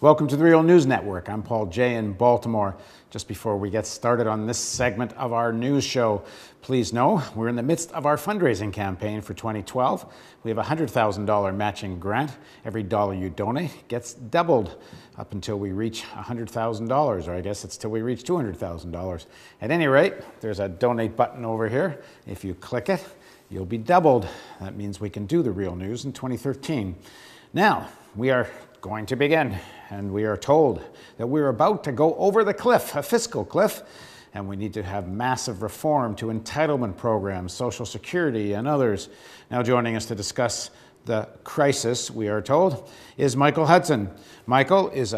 Welcome to the Real News Network. I'm Paul Jay in Baltimore. Just before we get started on this segment of our news show, please know we're in the midst of our fundraising campaign for 2012. We have a $100,000 matching grant. Every dollar you donate gets doubled up until we reach $100,000, or I guess it's till we reach $200,000. At any rate, there's a donate button over here. If you click it, you'll be doubled. That means we can do the Real News in 2013. Now, we are going to begin, and we are told that we're about to go over the cliff, a fiscal cliff, and we need to have massive reform to entitlement programs, Social Security, and others. Now joining us to discuss the crisis, we are told, is Michael Hudson. Michael was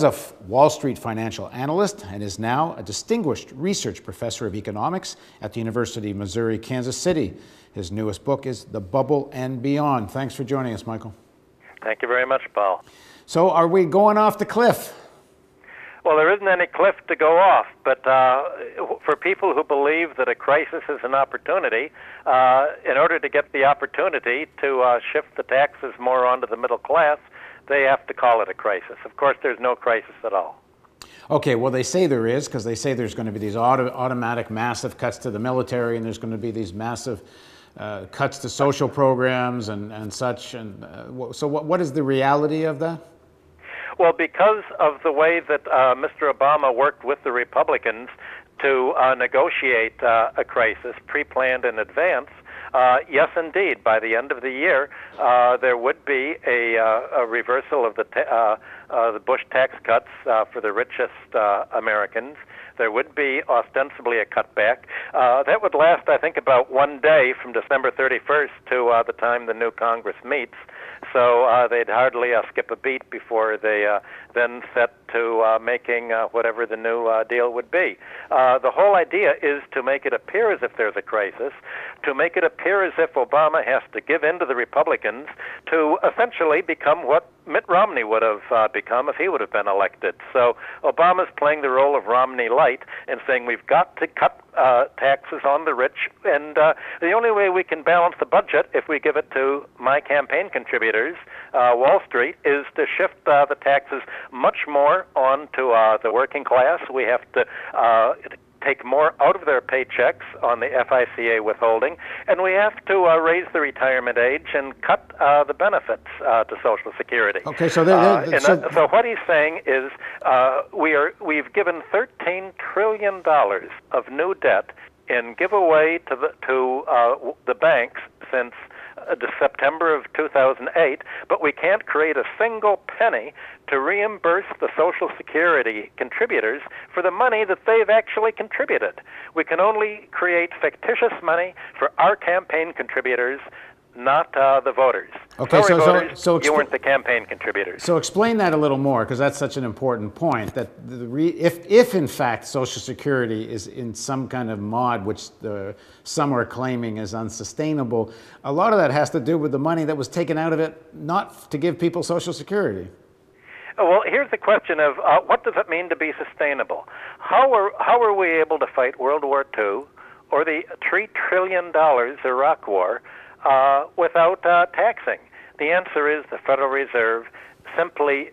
a Wall Street financial analyst and is now a distinguished research professor of economics at the University of Missouri, Kansas City. His newest book is The Bubble and Beyond. Thanks for joining us, Michael. Thank you very much, Paul. So are we going off the cliff? Well, there isn't any cliff to go off, but for people who believe that a crisis is an opportunity, in order to get the opportunity to shift the taxes more onto the middle class, they have to call it a crisis. Of course, there's no crisis at all. Okay, well, they say there is, because they say there's going to be these automatic massive cuts to the military, and there's going to be these massive cuts to social programs and such. And so what is the reality of that? Well, because of the way that Mr. Obama worked with the Republicans to negotiate a crisis pre-planned in advance, yes, indeed, by the end of the year, there would be a reversal of the Bush tax cuts for the richest Americans. There would be ostensibly a cutback. That would last, I think, about one day from December 31st to the time the new Congress meets. So they'd hardly skip a beat before they then set to making whatever the new deal would be. The whole idea is to make it appear as if there's a crisis, to make it appear as if Obama has to give in to the Republicans to essentially become what Mitt Romney would have become if he would have been elected. So Obama's playing the role of Romney Light and saying we've got to cut taxes on the rich, and the only way we can balance the budget if we give it to my campaign contributors, Wall Street, is to shift the taxes much more onto the working class. We have to take more out of their paychecks on the FICA withholding, and we have to raise the retirement age and cut the benefits to Social Security. Okay, so so what he's saying is we've given $13 trillion of new debt in giveaway to the banks since September of 2008, but we can't create a single penny to reimburse the Social Security contributors for the money that they've actually contributed. We can only create fictitious money for our campaign contributors, not the voters. Okay, Sorry, voters, you weren't the campaign contributors. So explain that a little more, because that's such an important point, that if in fact Social Security is in some kind of mod, which some are claiming is unsustainable, a lot of that has to do with the money that was taken out of it not to give people Social Security. Well, here's the question of what does it mean to be sustainable? How were we able to fight World War II or the $3 trillion Iraq War without taxing? The answer is the Federal Reserve simply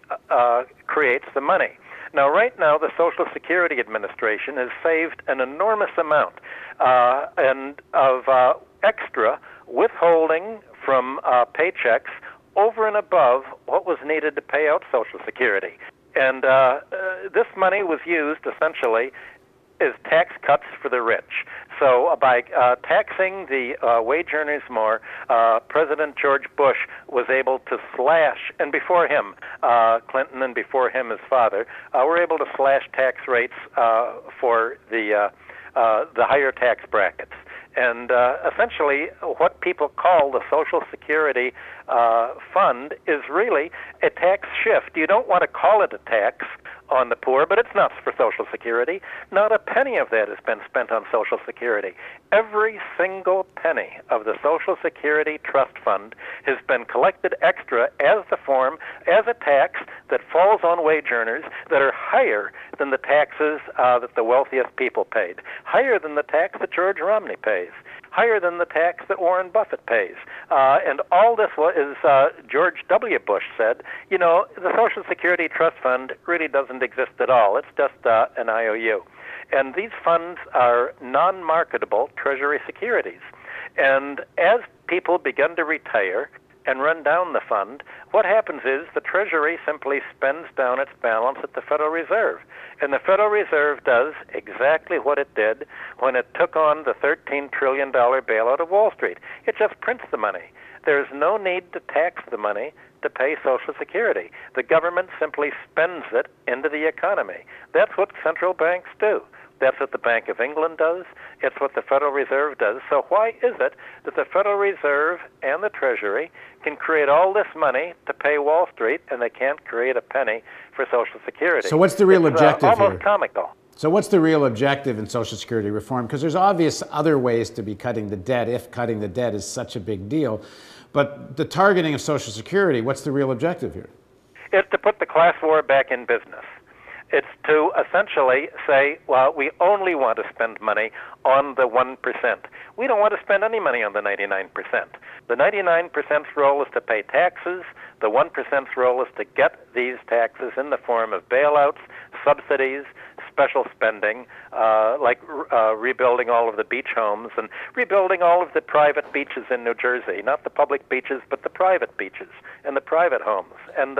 creates the money. Now, right now, the Social Security Administration has saved an enormous amount of extra withholding from paychecks over and above what was needed to pay out Social Security. And this money was used essentially as tax cuts for the rich. So by taxing the wage earners more, President George Bush was able to slash, and before him, Clinton, and before him his father, were able to slash tax rates for the higher tax brackets. And essentially what people call the Social Security fund is really a tax shift. You don't want to call it a tax on the poor, but it's not for Social Security. Not a penny of that has been spent on Social Security. Every single penny of the Social Security Trust Fund has been collected extra as a tax that falls on wage earners that are higher than the taxes that the wealthiest people paid, higher than the tax that George Romney pays, higher than the tax that Warren Buffett pays. And all this is George W. Bush said, you know, the Social Security Trust Fund really doesn't exist at all. It's just an IOU. And these funds are non-marketable Treasury securities. And as people begin to retire and run down the fund, what happens is the Treasury simply spends down its balance at the Federal Reserve. And the Federal Reserve does exactly what it did when it took on the $13 trillion bailout of Wall Street. It just prints the money. There's no need to tax the money to pay Social Security. The government simply spends it into the economy. That's what central banks do. That's what the Bank of England does. It's what the Federal Reserve does. So why is it that the Federal Reserve and the Treasury can create all this money to pay Wall Street and they can't create a penny for Social Security? So what's the real objective here? Almost comical. So what's the real objective in Social Security reform? Because there's obvious other ways to be cutting the debt if cutting the debt is such a big deal. But the targeting of Social Security, what's the real objective here? It's to put the class war back in business. It's to essentially say, well, we only want to spend money on the 1%. We don't want to spend any money on the 99%. The 99%'s role is to pay taxes. The 1%'s role is to get these taxes in the form of bailouts, subsidies, special spending, like rebuilding all of the beach homes and rebuilding all of the private beaches in New Jersey, not the public beaches, but the private beaches and the private homes. And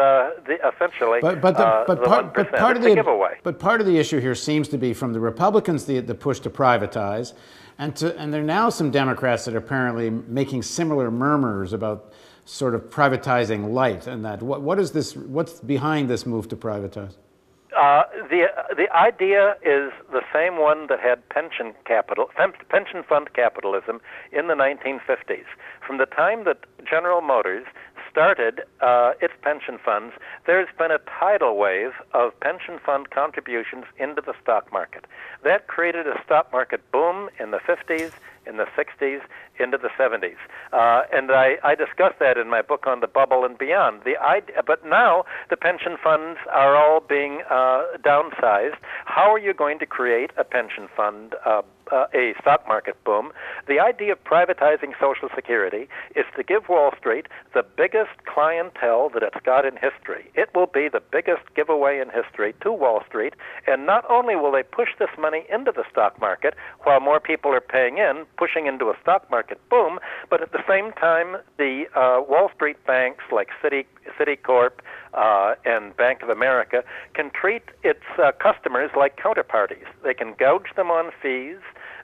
essentially, the 1% is the giveaway. But part of the issue here seems to be from the Republicans, the push to privatize, and there are now some Democrats that are apparently making similar murmurs about sort of privatizing light and that. What is this? What's behind this move to privatize? The idea is the same one that had pension fund capitalism in the 1950s. From the time that General Motors started its pension funds, there's been a tidal wave of pension fund contributions into the stock market. That created a stock market boom in the 50s, in the 60s, into the 70s. And I discuss that in my book on the bubble and beyond. But now the pension funds are all being downsized. How are you going to create a pension fund, a stock market boom? The idea of privatizing Social Security is to give Wall Street the biggest clientele that it's got in history. It will be the biggest giveaway in history to Wall Street, and not only will they push this money into the stock market while more people are paying in, pushing into a stock market boom, but at the same time, the Wall Street banks like Citicorp and Bank of America can treat its customers like counterparties. They can gouge them on fees.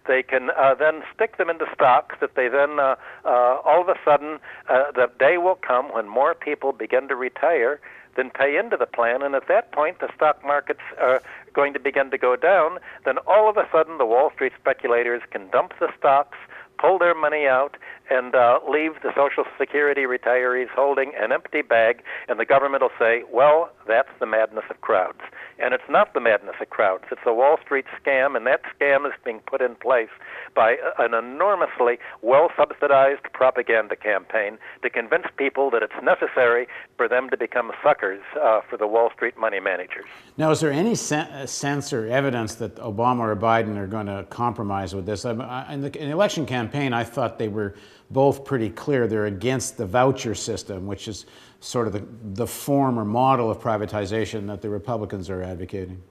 They can then stick them into stocks that they then, all of a sudden, the day will come when more people begin to retire than pay into the plan, and at that point the stock markets are going to begin to go down. Then all of a sudden the Wall Street speculators can dump the stocks, pull their money out, and leave the Social Security retirees holding an empty bag, and the government will say, well, that's the madness of crowds. And it's not the madness of crowds. It's a Wall Street scam, and that scam is being put in place by an enormously well-subsidized propaganda campaign to convince people that it's necessary for them to become suckers for the Wall Street money managers. Now, is there any sense or evidence that Obama or Biden are going to compromise with this? In the election campaign, I thought they were both pretty clear. They're against the voucher system, which is sort of the form or model of privatization that the Republicans are advocating.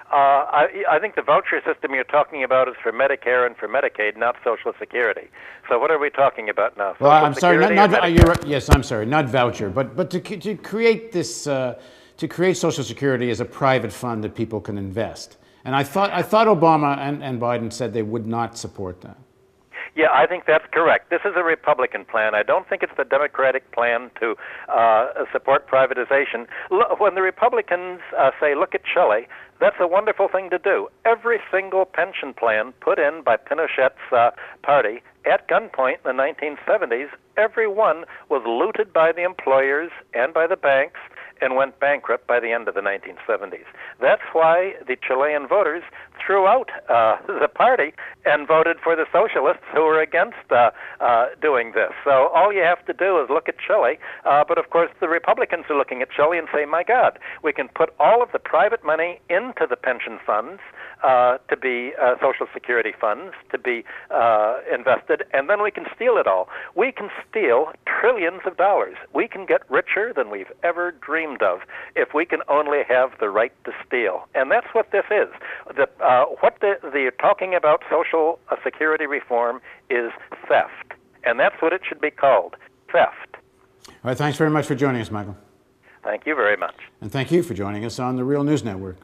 I think the voucher system you're talking about is for Medicare and for Medicaid, not Social Security. So what are we talking about now? Well, I'm sorry, yes, I'm sorry, not voucher, but to create this, to create Social Security as a private fund that people can invest. And I thought Obama and Biden said they would not support that. Yeah, I think that's correct. This is a Republican plan. I don't think it's the Democratic plan to support privatization. When the Republicans say, look at Chile, that's a wonderful thing to do. Every single pension plan put in by Pinochet's party at gunpoint in the 1970s, every one was looted by the employers and by the banks and went bankrupt by the end of the 1970s. That's why the Chilean voters threw out the party and voted for the socialists who were against doing this. So all you have to do is look at Chile. But of course, the Republicans are looking at Chile and say, my God, we can put all of the private money into the pension funds. to be Social Security funds to be invested, and then we can steal it all. We can steal trillions of dollars. We can get richer than we've ever dreamed of if we can only have the right to steal. And that's what this is. What the talking about Social Security reform is theft. And that's what it should be called, theft. All right, thanks very much for joining us, Michael. Thank you very much. And thank you for joining us on the Real News Network.